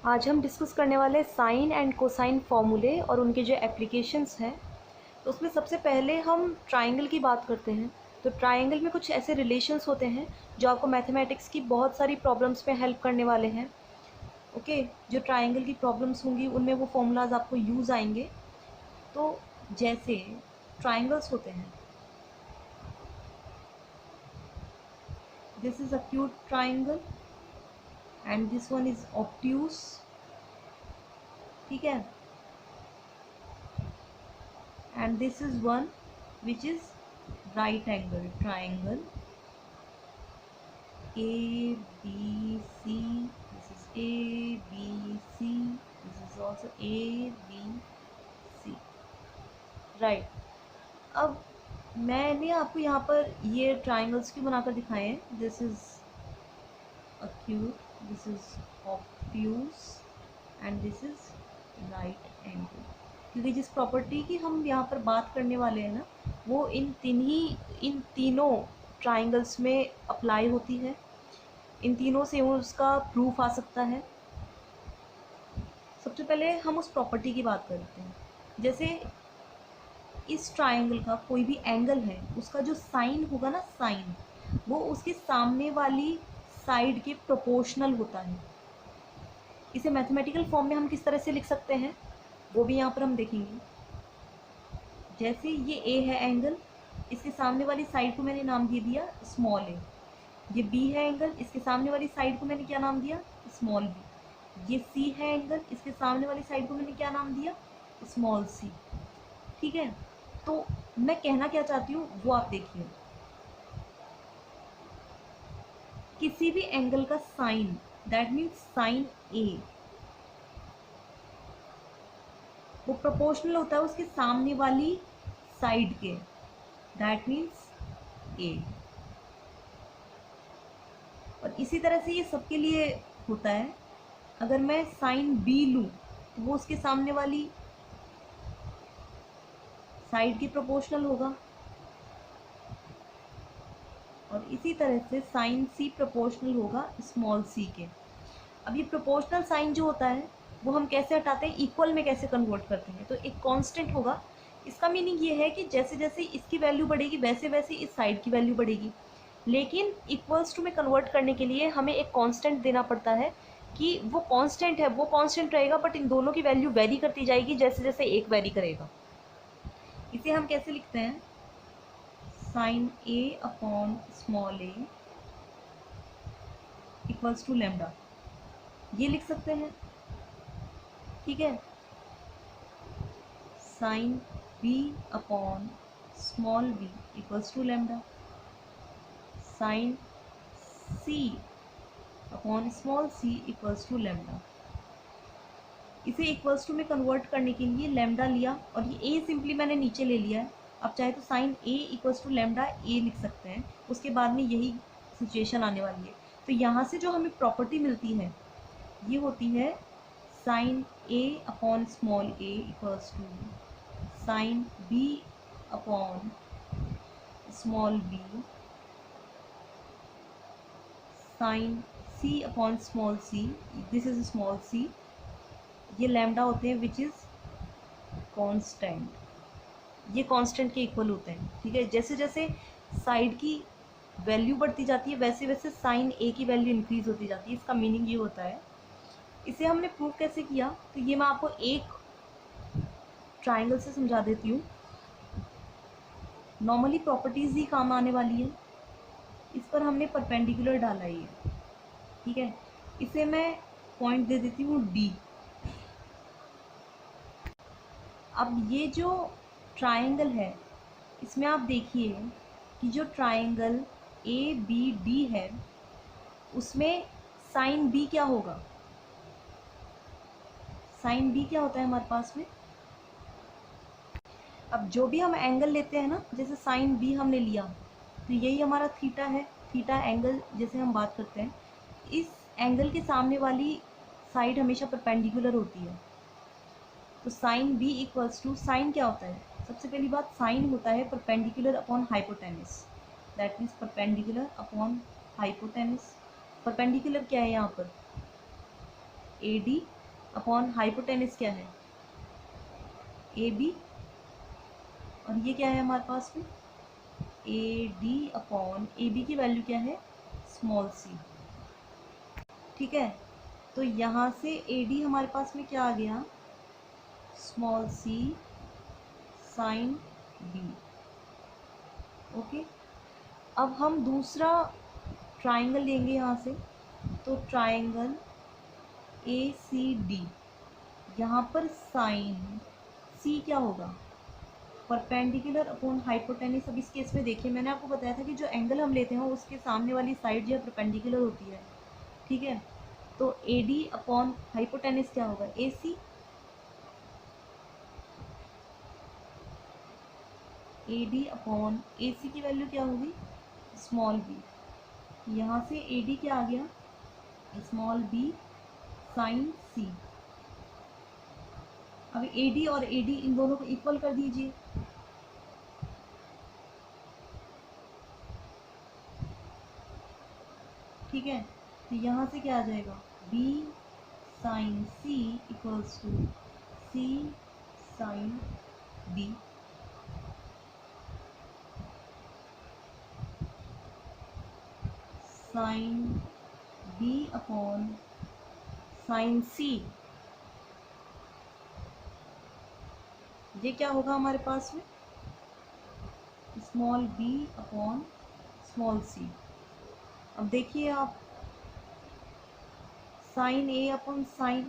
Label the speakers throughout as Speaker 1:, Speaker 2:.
Speaker 1: आज हम डिस्कस करने वाले साइन एंड कोसाइन फॉर्मूले और उनके जो एप्लीकेशंस हैं। तो उसमें सबसे पहले हम ट्राइंगल की बात करते हैं। तो ट्राइंगल में कुछ ऐसे रिलेशंस होते हैं जो आपको मैथमेटिक्स की बहुत सारी प्रॉब्लम्स में हेल्प करने वाले हैं। ओके, जो ट्राइंगल की प्रॉब्लम्स होंगी उनमें वो फॉर्मूलाज आपको यूज़ आएंगे। तो जैसे ट्राइंगल्स होते हैं, this is acute triangle and this one is obtuse. ठीक है, and this is one which is right angle triangle A B C. This is A B C. This is also A B C. right. अब मैंने आपको यहाँ पर ये triangles क्यों बनाकर दिखाए हैं? This is acute, this is obtuse and this is right angle. क्योंकि जिस प्रॉपर्टी की हम यहाँ पर बात करने वाले हैं ना, वो इन तीनों ट्राइंगल्स में अप्लाई होती है। इन तीनों से उसका प्रूफ आ सकता है। सबसे पहले हम उस प्रॉपर्टी की बात करते हैं। जैसे इस ट्राइंगल का कोई भी एंगल है, उसका जो साइन होगा ना, साइन वो उसके सामने वाली साइड के प्रोपोर्शनल होता है। इसे मैथमेटिकल फॉर्म में हम किस तरह से लिख सकते हैं वो भी यहाँ पर हम देखेंगे। जैसे ये ए है एंगल, इसके सामने वाली साइड को मैंने नाम दे दिया स्मॉल ए। ये बी है एंगल, इसके सामने वाली साइड को मैंने क्या नाम दिया? Small B. ये सी है एंगल, इसके सामने वाली साइड को मैंने क्या नाम दिया? Small C. ठीक है, तो मैं कहना क्या चाहती हूँ वो आप देखिए। किसी भी एंगल का साइन, दैट मीन्स साइन ए, वो प्रोपोर्शनल होता है उसके सामने वाली साइड के, दैट मीन्स ए। और इसी तरह से ये सबके लिए होता है। अगर मैं साइन बी लूँ तो वो उसके सामने वाली साइड की प्रोपोर्शनल होगा, और इसी तरह से साइन सी प्रोपोर्शनल होगा स्मॉल सी के। अब ये प्रोपोर्शनल साइन जो होता है वो हम कैसे हटाते हैं, इक्वल में कैसे कन्वर्ट करते हैं? तो एक कांस्टेंट होगा। इसका मीनिंग ये है कि जैसे जैसे इसकी वैल्यू बढ़ेगी वैसे वैसे इस साइड की वैल्यू बढ़ेगी, लेकिन इक्वल्स टू में कन्वर्ट करने के लिए हमें एक कांस्टेंट देना पड़ता है कि वो कांस्टेंट है, वो कांस्टेंट रहेगा, बट इन दोनों की वैल्यू वेरी करती जाएगी जैसे जैसे एक वेरी करेगा। इसे हम कैसे लिखते हैं? Sine A upon small A equals to lambda, ये लिख सकते हैं। ठीक है, sine B upon small B equals to lambda, sine C upon small C equals to lambda. इसे इक्वल्स टू में कन्वर्ट करने के लिए लैम्डा लिया, और ये ए सिंपली मैंने नीचे ले लिया है। अब चाहे तो sine A equals to lambda A लिख सकते हैं, उसके बाद में यही सिचुएशन आने वाली है। तो यहाँ से जो हमें प्रॉपर्टी मिलती है ये होती है sine A upon small A equals to sine B upon small B sine C upon small C, this is small C. ये लैम्डा होते हैं विच इज़ कांस्टेंट, ये कांस्टेंट के इक्वल होते हैं। ठीक है, जैसे जैसे साइड की वैल्यू बढ़ती जाती है वैसे वैसे साइन ए की वैल्यू इंक्रीज होती जाती है। इसका मीनिंग ये होता है। इसे हमने प्रूव कैसे किया? तो ये मैं आपको एक ट्राइंगल से समझा देती हूँ। नॉर्मली प्रॉपर्टीज़ ही काम आने वाली है। इस पर हमने परपेंडिकुलर डाला ही है। ठीक है, इसे मैं पॉइंट दे देती हूँ डी। अब ये जो ट्राइंगल है इसमें आप देखिए कि जो ट्राइंगल ए बी डी है उसमें साइन बी क्या होगा? साइन बी क्या होता है हमारे पास में? अब जो भी हम एंगल लेते हैं ना, जैसे साइन बी हमने लिया तो यही हमारा थीटा है। थीटा एंगल जैसे हम बात करते हैं, इस एंगल के सामने वाली साइड हमेशा परपेंडिकुलर होती है। तो sine B equals to, sine क्या होता है? सबसे पहली बात, साइन होता है perpendicular upon hypotenuse, that means perpendicular upon hypotenuse. Perpendicular क्या है यहाँ पर? ए डी अपॉन हाइपोटेनिस क्या है, ए बी, और ये क्या है हमारे पास में, A D upon A B की वैल्यू क्या है, स्मॉल सी। ठीक है, तो यहाँ से ए डी हमारे पास में क्या आ गया, small C sine B. Okay, अब हम दूसरा ट्राइंगल लेंगे यहाँ से, तो ट्राइंगल ए सी डी, यहाँ पर साइन सी क्या होगा, परपेंडिकुलर अपॉन हाइपोटेनिस। अब इस केस में देखिए, मैंने आपको बताया था कि जो एंगल हम लेते हैं उसके सामने वाली साइड जो है परपेंडिकुलर होती है। ठीक है, तो ए डी अपॉन हाइपोटेनिस क्या होगा, ए सी। ए डी अपॉन ए सी की वैल्यू क्या होगी, स्मॉल बी। यहाँ से ए डी क्या आ गया, स्मॉल बी साइन सी। अब ए डी और ए डी इन दोनों को इक्वल कर दीजिए। ठीक है, तो यहाँ से क्या आ जाएगा, B sine C equals to C sine B. Sine B upon sine C, ये क्या होगा हमारे पास में, small B upon small C. अब देखिए आप, sine A upon sine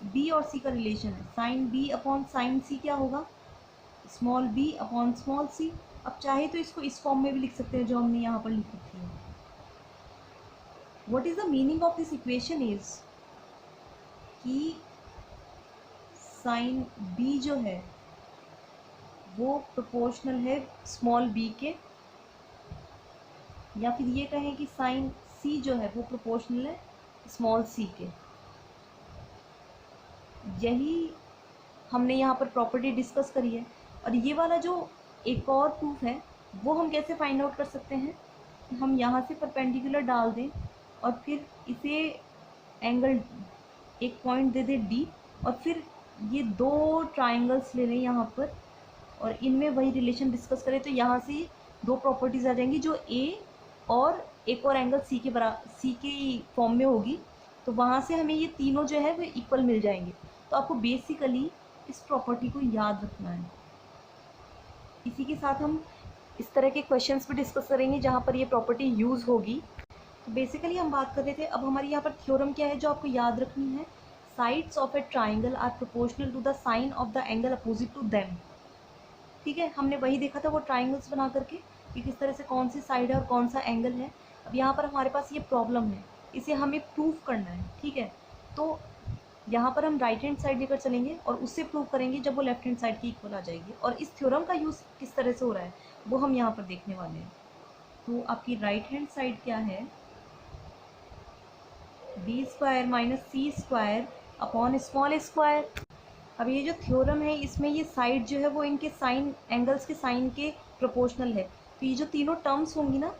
Speaker 1: B और सी का रिलेशन है, sine B upon sine C क्या होगा, small B upon small C. अब चाहे तो इसको इस फॉर्म में भी लिख सकते हैं जो हमने यहाँ पर लिख रखी है। What is the meaning of this equation is कि साइन बी जो है वो प्रोपोर्शनल है स्मॉल बी के, या फिर ये कहें कि साइन सी जो है वो प्रोपोर्शनल है स्मॉल सी के। यही हमने यहाँ पर प्रॉपर्टी डिस्कस करी है। और ये वाला जो एक और प्रूफ है वो हम कैसे फाइंड आउट कर सकते हैं, हम यहाँ से परपेंडिकुलर डाल दें और फिर इसे एंगल एक पॉइंट दे दें डी, और फिर ये दो ट्राइंगल्स ले लें यहाँ पर और इनमें वही रिलेशन डिस्कस करें, तो यहाँ से दो प्रॉपर्टीज़ आ जाएंगी जो ए और एक और एंगल सी के फॉर्म में होगी, तो वहाँ से हमें ये तीनों जो है वो इक्वल मिल जाएंगे। तो आपको बेसिकली इस प्रॉपर्टी को याद रखना है। इसी के साथ हम इस तरह के क्वेश्चंस भी डिस्कस करेंगे जहाँ पर ये प्रॉपर्टी यूज़ होगी। तो बेसिकली हम बात कर रहे थे, अब हमारी यहाँ पर थ्योरम क्या है जो आपको याद रखनी है, sides of a triangle are proportional to the sine of the angle opposite to them. ठीक है, हमने वही देखा था वो ट्राइंगल्स बना करके कि किस तरह से कौन सी साइड है और कौन सा एंगल है। अब यहाँ पर हमारे पास ये प्रॉब्लम है, इसे हमें प्रूव करना है। ठीक है, तो यहाँ पर हम राइट हैंड साइड लेकर चलेंगे और उससे प्रूव करेंगे जब वो लेफ्ट हैंड साइड की इक्वल आ जाएगी। और इस थ्योरम का यूज़ किस तरह से हो रहा है वो हम यहाँ पर देखने वाले हैं। तो आपकी राइट हैंड साइड क्या है, बी स्क्वायर माइनस सी स्क्वायर अपॉन स्मॉल स्क्वायर। अब ये जो थ्योरम है इसमें ये साइड जो है वो इनके साइन एंगल्स के साइन के प्रोपोर्शनल है। तो ये जो तीनों टर्म्स होंगी ना,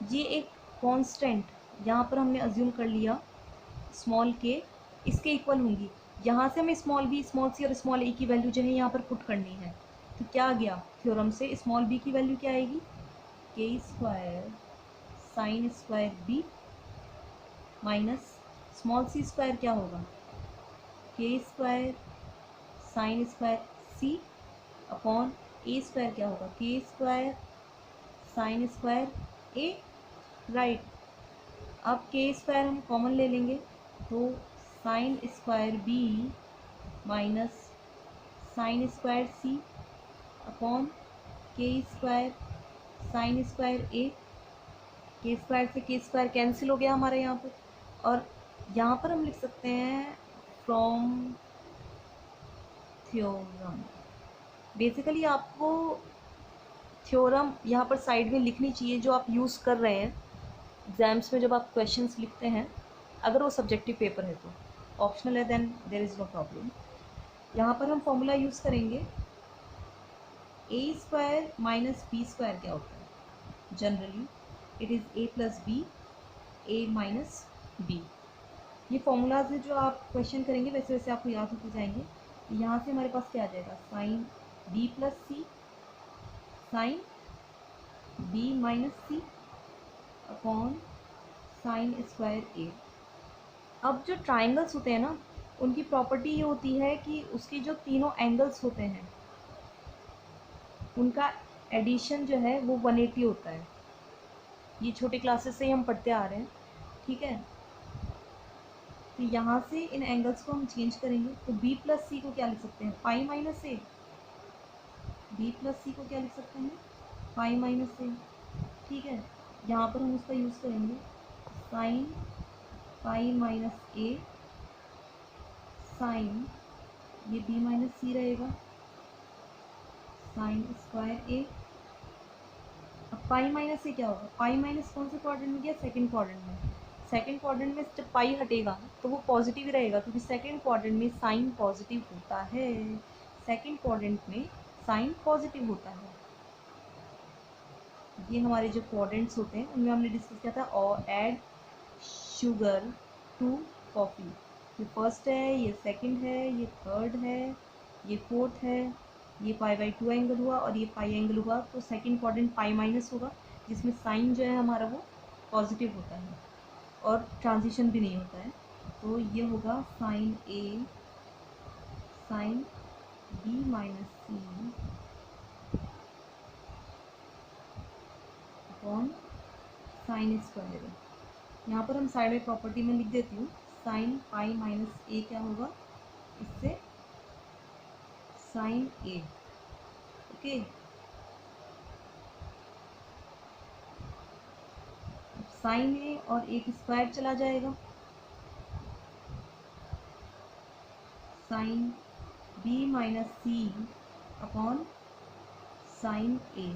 Speaker 1: ये एक कांस्टेंट यहाँ पर हमने अज्यूम कर लिया स्मॉल के, इसके इक्वल होंगी। यहाँ से हमें स्मॉल बी स्मॉल सी और स्मॉल ए की वैल्यू जो है यहाँ पर पुट करनी है। तो क्या आ गया थ्योरम से, स्मॉल बी की वैल्यू क्या आएगी, K square sine square B minus small C square क्या होगा, K square sine square C upon A square क्या होगा, K square sine square A. Right, अब के स्क्वायर हम कॉमन ले लेंगे तो sine square B minus sine square C upon K square sine square A. K square से के square cancel हो गया हमारे यहाँ पर, और यहाँ पर हम लिख सकते हैं फ्रॉम थ्योरम। बेसिकली आपको थ्योरम यहाँ पर साइड में लिखनी चाहिए जो आप यूज़ कर रहे हैं एग्ज़ाम्स में जब आप क्वेश्चंस लिखते हैं। अगर वो सब्जेक्टिव पेपर है तो ऑप्शनल है then there is no problem. यहाँ पर हम फॉर्मूला यूज़ करेंगे, A square minus B square क्या होता है, generally it is A plus B, A minus B. ये फॉर्मूलाज है जो आप क्वेश्चन करेंगे वैसे वैसे आपको याद होते जाएंगे। यहाँ से हमारे पास क्या आ जाएगा, साइन बी प्लस सी साइन बी माइनस सी अपॉन साइन स्क्वायर ए। अब जो ट्राइंगल्स होते हैं ना, उनकी प्रॉपर्टी ये होती है कि उसकी जो तीनों एंगल्स होते हैं उनका एडिशन जो है वो 180 होता है। ये छोटे क्लासेस से ही हम पढ़ते आ रहे हैं, ठीक है। तो यहाँ से इन एंगल्स को हम चेंज करेंगे, तो b प्लस सी को क्या लिख सकते हैं, पाई माइनस ए। b प्लस सी को क्या लिख सकते हैं, पाई माइनस ए, ठीक है। यहाँ पर हम उसका यूज़ करेंगे साइन पाई माइनस ए साइन, ये b माइनस सी रहेगा, साइन स्क्वायर ए। अब पाई माइनस से क्या होगा, पाई माइनस कौन से क्वाड्रेंट में गया, सेकंड क्वाड्रेंट में। सेकंड क्वाड्रेंट में जब पाई हटेगा तो वो पॉजिटिव ही रहेगा, क्योंकि सेकंड क्वाड्रेंट में साइन पॉजिटिव होता है। सेकंड क्वाड्रेंट में साइन पॉजिटिव होता है। ये हमारे जो क्वाड्रेंट्स होते हैं उनमें हमने डिस्कस किया था, और ऐड शुगर टू कॉफ़ी। ये फर्स्ट है, ये सेकंड है, ये थर्ड है, ये फोर्थ है, ये पाई बाई 2 एंगल हुआ और ये पाई एंगल हुआ। तो सेकंड क्वाड्रेंट पाई माइनस होगा, जिसमें साइन जो है हमारा वो पॉजिटिव होता है और ट्रांजिशन भी नहीं होता है। तो ये होगा साइन ए साइन बी माइनस सी अपॉन साइन स्क्वायर। यहाँ पर हम साइड में प्रॉपर्टी में लिख देती हूँ, साइन पाई माइनस ए क्या होगा, इससे साइन ए, ओके। साइन ए और एक स्क्वायर चला जाएगा, साइन बी माइनस सी अपॉन साइन ए।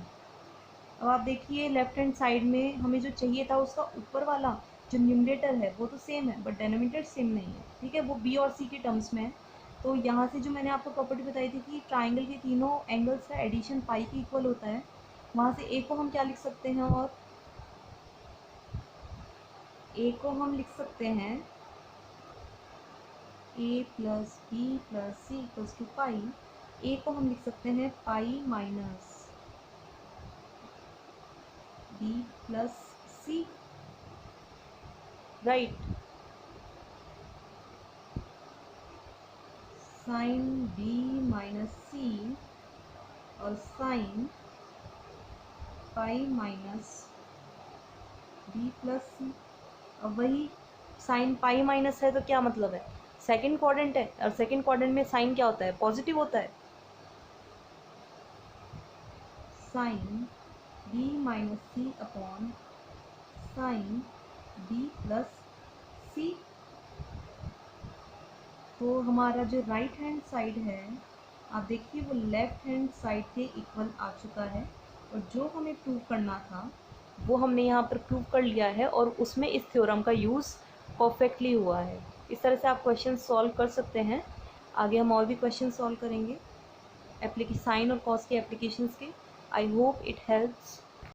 Speaker 1: अब आप देखिए लेफ्ट हैंड साइड में हमें जो चाहिए था उसका ऊपर वाला जो न्यूमरेटर है वो तो सेम है, बट डेनोमिनेटर सेम नहीं है, ठीक है। वो बी और सी के टर्म्स में है। तो यहाँ से जो मैंने आपको प्रॉपर्टी बताई थी कि ट्राइंगल के तीनों एंगल्स का एडिशन पाई के इक्वल होता है, वहाँ से ए को हम क्या लिख सकते हैं, और ए को हम लिख सकते हैं A plus B plus C equals to pi. A को हम लिख सकते हैं pi minus B plus C, right. Sine B minus C और sine pi minus B plus C. अब वही साइन पाई माइनस है तो क्या मतलब है, सेकंड क्वाड्रेंट है और सेकंड क्वाड्रेंट में साइन क्या होता है, पॉजिटिव होता है। साइन बी माइनस सी अपॉन साइन बी प्लस सी। तो हमारा जो राइट हैंड साइड है आप देखिए वो लेफ्ट हैंड साइड के इक्वल आ चुका है, और जो हमें प्रूव करना था वो हमने यहाँ पर प्रूव कर लिया है, और उसमें इस थ्योरम का यूज़ परफेक्टली हुआ है। इस तरह से आप क्वेश्चन सॉल्व कर सकते हैं। आगे हम और भी क्वेश्चन सॉल्व करेंगे साइन और कॉस के एप्लीकेशंस के। I hope it helps.